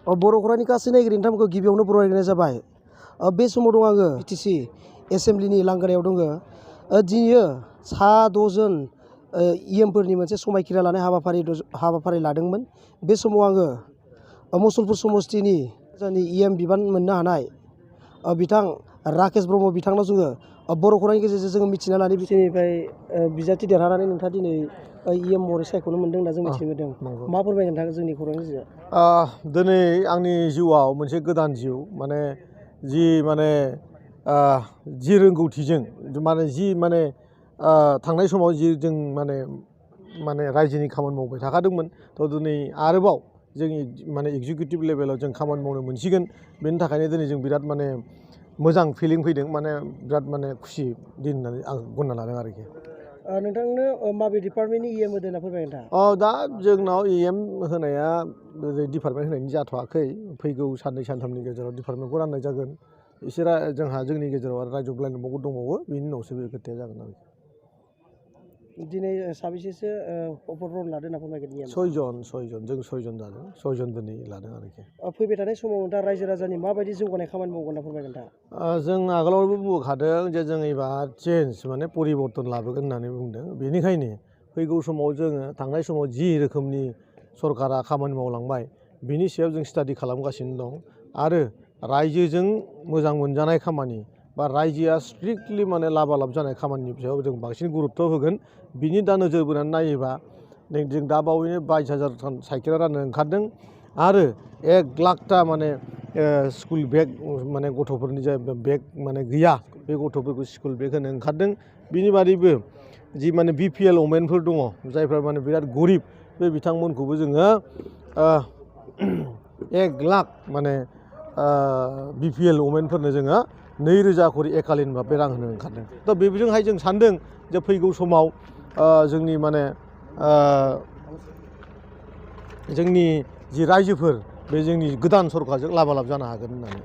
बर' खौरांनि गासै नायगिरि नोंथांमोनखौ गिबियावनो बरायनाय जाबाय। बे समाव दं आङो बिटिसि एसेमब्लिनि लांगोनायाव दङ। दिनै सा 6 जन इएमफोरनि मोनसे समायखिरा लानाय हाबाफारि लादोंमोन। बे समाव आङो मुसलपुर समस्तिनि इएम बिबान मोननो हानाय बिथां राकेश ब्रह्म बिथांनाव जोङो बर' खौरांनि गेजेरजों जोङो मिथिना लानाय बिटिसिनिफ्राय बिजाथि देरहानानै नोंथाङा दिनै इएम महरै सायख'नो मोन्दों होनना जों मिथिनो मोन्दों। मा फोरमायगोन नोंथाङा जोंनि खौरांनि गेजेरजों? दिनै आंनि जिउआव मोनसे गोदान जिउ जि रोंगौथिजों थांनाय समाव जि जों रायजोनि खामानि मावबाय थाखादोंमोन थ' दिनै आरोबाव जोंनि एगजिकिउटिभ लेभेलाव जों खामानि मावनो मोनसिगोन। बेनि थाखायनो दिनै जों बिराद मोजां फिलिं फैदों, बिराद खुसि दिन होननानै आं गनना लादों आरोखि। नोंथांनो माबे डिपार्टमेन्टनि इएम होदों होनना फोरमायगोन नोंथाङा? दा जोंनाव इएम होनाया डिपार्टमेन्ट होनायनि जाथ'वाखै। फैगौ साननै सानथामनि गेजेराव डिपार्टमेन्टखौ राननाय जागोन। बिसोरा जोंनि गेजेराव आरो रायजो ब्लाइन्डआवबो दंबावो, बेनि उनावसो बे खोथाया जागोन आरोखि। दिनै साबेसेसो रल लादों होनना फोरमायगोन इएम? 6 जन जों 6 जन जादों, 6 जन दिनै लादों आरोखि। फैबाय थानाय समाव नोंथाङा रायजो राजानि माबायदि जौगानाय खामानि मावगोन होनना फोरमायगोन नोंथाङा? जों आगोलावबो बुंखादों जे जों एबार चेन्ज परिबर्तन लाबोगोन होननानै बुंदों। बेनिखायनो फैगौ समाव जोङो थांनाय समाव जि रोखोमनि सरकारा खामानि मावलांबाय बिनि सायाव जों स्टाडि खालामगासिनो दं आरो रायजोजों मोजां मोनजानाय खामानि बा रायजोआ स्ट्रिक्टलि लाबालाब जानाय खामानिनि सायाव जों बांसिन गुरुत्त' होगोन। बिनि दा नोजोर बोनानै नायोबा जों दा बावैनो 22,000 साइकेल राननो ओंखारदों आरो 1 लाखथा स्कुल बेग गथ'फोरनि जाय बेग गैया बे गथ'फोरखौ स्कुल बेग होनो ओंखारदों। बिनि बादैबो जि बिपिएल वमेनफोर दङ जायफ्रा बिराद गरिब, बे बिथांमोनखौबो जोङो 1 लाख बिपिएल वमेनफोरनो जोङो 2,000 खरि एकालिन भाबै रां होनो ओंखारदों। दा बेजोंहाय जों सानदों जे फैगौ समाव जोंनि जि रायजोफोर बे जोंनि गोदान सरकारजों लाबालाब जानो हागोन होननानै।